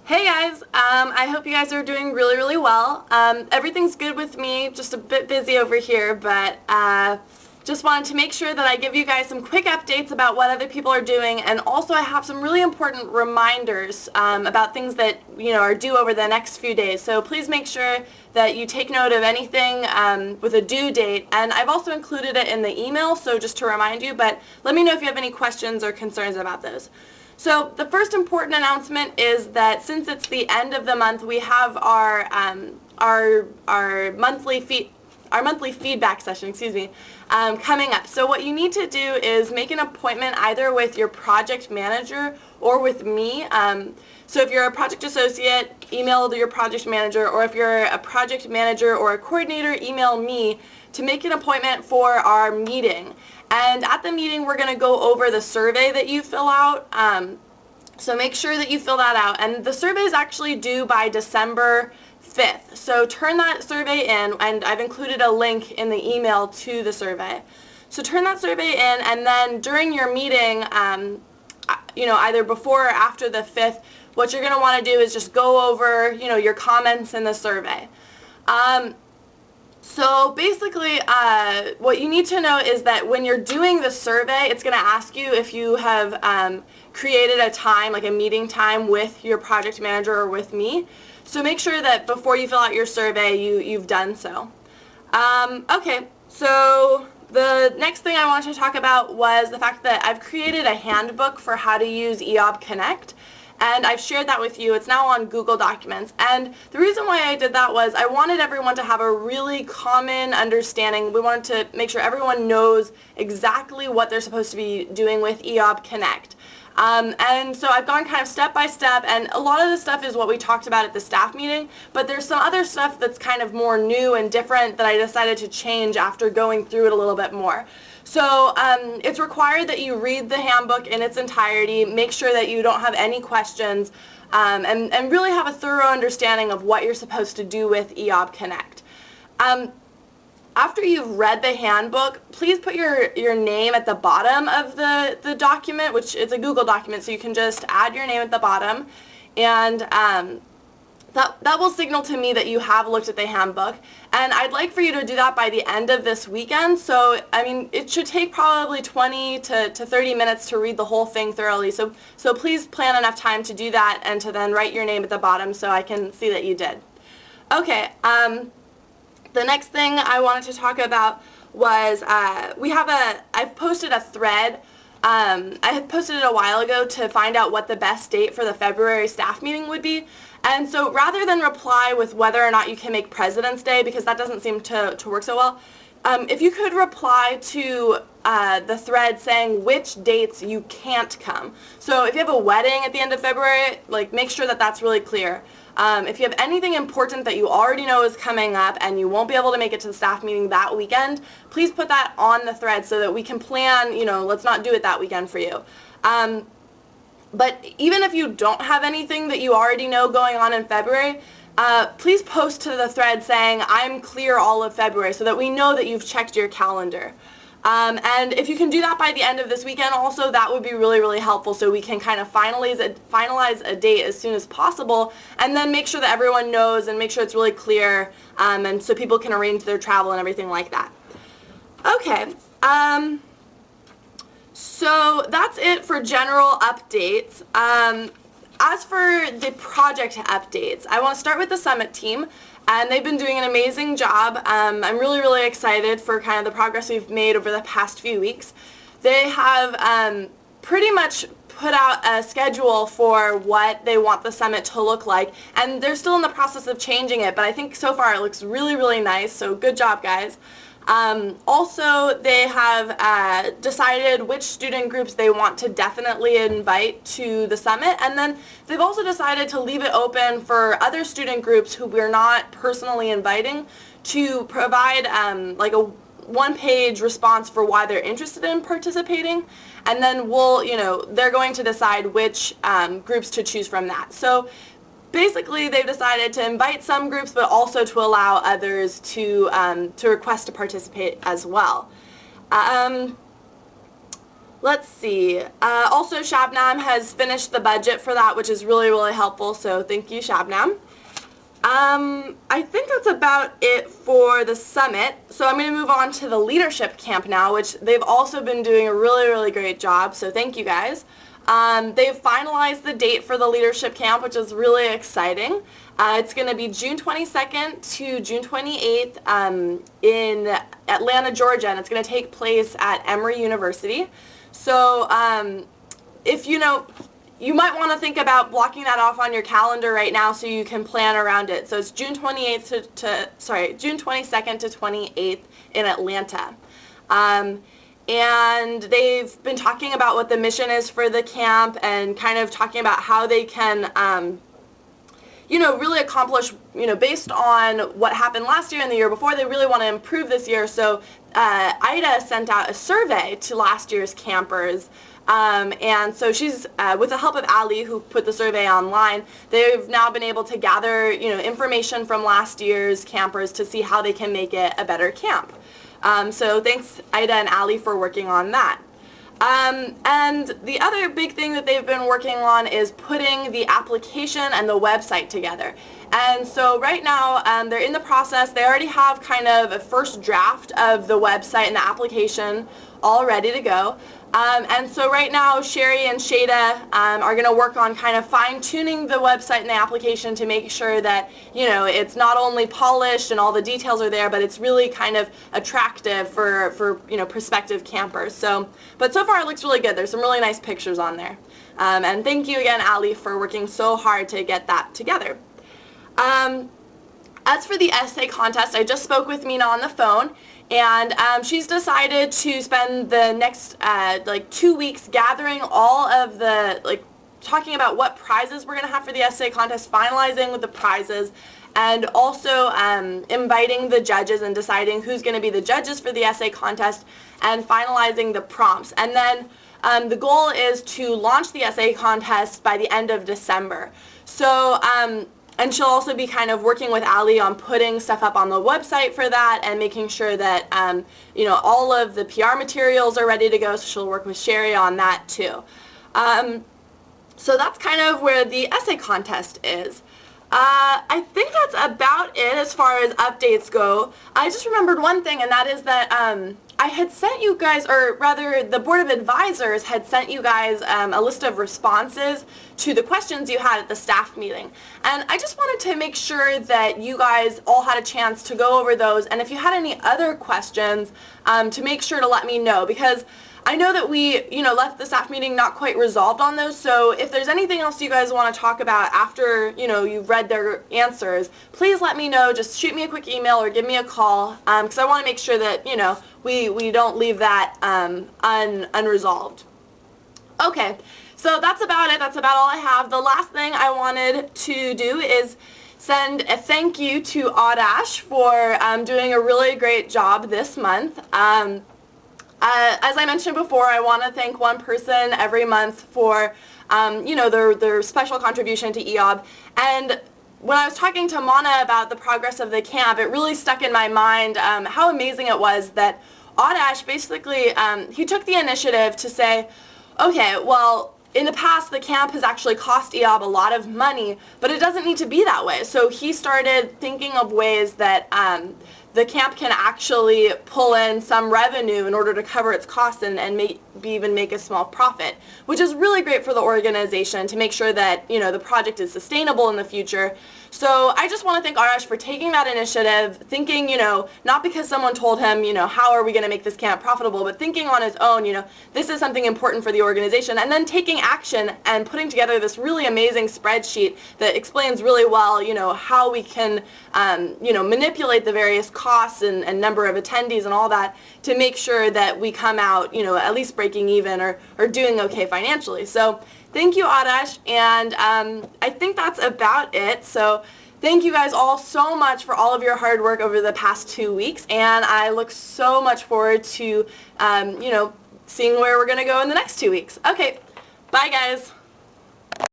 Hey guys, I hope you guys are doing really well. Everything's good with me, just a bit busy over here, but just wanted to make sure that I give you guys some quick updates about what other people are doing, and also I have some really important reminders about things that are due over the next few days. So please make sure that you take note of anything with a due date, and I've also included it in the email, so just to remind you, but let me know if you have any questions or concerns about those. So the first important announcement is that since it's the end of the month, we have our monthly feedback session, coming up. So what you need to do is make an appointment either with your project manager or with me. So if you're a project associate, email your project manager, or if you're a project manager or a coordinator, email me to make an appointment for our meeting. And at the meeting, we're going to go over the survey that you fill out. So make sure that you fill that out. And the survey is actually due by December 5th. So turn that survey in, and I've included a link in the email to the survey. So turn that survey in, and then during your meeting, either before or after the 5th, what you're going to want to do is just go over, your comments in the survey. So basically, what you need to know is that when you're doing the survey, it's going to ask you if you have created a time, like a meeting time with your project manager or with me. So make sure that before you fill out your survey, you've done so. Okay, so the next thing I wanted to talk about was the fact that I've created a handbook for how to use IAAB Connect. And I've shared that with you. It's now on Google Documents. And the reason why I did that was I wanted everyone to have a really common understanding. We wanted to make sure everyone knows exactly what they're supposed to be doing with IAAB Connect. And so I've gone kind of step by step, and a lot of the stuff is what we talked about at the staff meeting, but there's some other stuff that's kind of more new and different that I decided to change after going through it a little bit more. So it's required that you read the handbook in its entirety, make sure that you don't have any questions, and really have a thorough understanding of what you're supposed to do with IAAB Connect. After you've read the handbook, please put your name at the bottom of the document, which is a Google document, so you can just add your name at the bottom, and that will signal to me that you have looked at the handbook. And I'd like for you to do that by the end of this weekend. So, I mean, it should take probably 20 to 30 minutes to read the whole thing thoroughly. So please plan enough time to do that and to then write your name at the bottom so I can see that you did. Okay, the next thing I wanted to talk about was I've posted a thread. I had posted it a while ago to find out what the best date for the February staff meeting would be. And so rather than reply with whether or not you can make President's Day, because that doesn't seem to work so well, if you could reply to the thread saying which dates you can't come. So if you have a wedding at the end of February, make sure that that's really clear. If you have anything important that you already know is coming up and you won't be able to make it to the staff meeting that weekend, please put that on the thread so that we can plan, let's not do it that weekend for you. But even if you don't have anything that you already know going on in February, please post to the thread saying, I'm clear all of February, so that we know that you've checked your calendar. And if you can do that by the end of this weekend also, that would be really helpful, so we can kind of finalize a date as soon as possible, and then make sure that everyone knows and make sure it's really clear, and so people can arrange their travel and everything like that. Okay. So that's it for general updates. As for the project updates, I want to start with the summit team, and they've been doing an amazing job. I'm really excited for kind of the progress we've made over the past few weeks. They have pretty much put out a schedule for what they want the summit to look like, and they're still in the process of changing it, but I think so far it looks really nice, so good job, guys. Also, they have decided which student groups they want to definitely invite to the summit, and then they've also decided to leave it open for other student groups who we're not personally inviting to provide like a one-page response for why they're interested in participating, and then they're going to decide which groups to choose from that. So basically, they've decided to invite some groups, but also to allow others to request to participate as well. Let's see. Also, Shabnam has finished the budget for that, which is really, really helpful, so thank you, Shabnam. I think that's about it for the summit. So I'm going to move on to the leadership camp now, which they've also been doing a really, really great job, so thank you guys. They've finalized the date for the leadership camp, which is really exciting. It's going to be June 22nd to June 28th in Atlanta, Georgia, and it's going to take place at Emory University. So if you might want to think about blocking that off on your calendar right now so you can plan around it. So it's June 28th June 22nd to 28th in Atlanta. And they've been talking about what the mission is for the camp and kind of talking about how they can really accomplish, based on what happened last year and the year before, they really want to improve this year. So IDA sent out a survey to last year's campers. And so she's, with the help of Ali, who put the survey online, they've now been able to gather, information from last year's campers to see how they can make it a better camp. So thanks, Ida and Ali, for working on that. And the other big thing that they've been working on is putting the application and the website together. And so right now they're in the process. They already have kind of a first draft of the website and the application all ready to go. And so right now Sherry and Shada are going to work on kind of fine-tuning the website and the application to make sure that, it's not only polished and all the details are there, but it's really kind of attractive for prospective campers. But so far it looks really good. There's some really nice pictures on there. And thank you again, Ali, for working so hard to get that together. As for the essay contest, I just spoke with Mina on the phone, and she's decided to spend the next 2 weeks gathering all of the, talking about what prizes we're going to have for the essay contest, finalizing with the prizes, and also inviting the judges and deciding who's going to be the judges for the essay contest, and finalizing the prompts. And then the goal is to launch the essay contest by the end of December. So, and she'll also be kind of working with Ali on putting stuff up on the website for that and making sure that, all of the PR materials are ready to go, so she'll work with Sherry on that too. So that's kind of where the essay contest is. I think that's about it as far as updates go. I just remembered one thing, and that is that I had sent you guys, or rather the Board of Advisors had sent you guys a list of responses to the questions you had at the staff meeting. And I just wanted to make sure that you guys all had a chance to go over those, and if you had any other questions, to make sure to let me know, because I know that we, left the staff meeting not quite resolved on those, so if there's anything else you guys want to talk about after, you've read their answers, please let me know. Just shoot me a quick email or give me a call, because I want to make sure that, we don't leave that unresolved. Okay, so that's about it. That's about all I have. The last thing I wanted to do is send a thank you to Audash for doing a really great job this month. As I mentioned before, I want to thank one person every month for, their special contribution to IAAB. And when I was talking to Mana about the progress of the camp, it really stuck in my mind how amazing it was that Audash basically, he took the initiative to say, okay, well, in the past, the camp has actually cost IAAB a lot of money, but it doesn't need to be that way. So he started thinking of ways that the camp can actually pull in some revenue in order to cover its costs and maybe even make a small profit, which is really great for the organization to make sure that, the project is sustainable in the future. So I just want to thank Arash for taking that initiative, thinking, not because someone told him, how are we going to make this camp profitable, but thinking on his own, this is something important for the organization, and then taking action and putting together this really amazing spreadsheet that explains really well, how we can, manipulate the various costs and number of attendees and all that to make sure that we come out, at least breaking even or doing okay financially. So thank you, Adash, and I think that's about it. So thank you guys all so much for all of your hard work over the past 2 weeks, and I look so much forward to, seeing where we're going to go in the next 2 weeks. Okay, bye guys.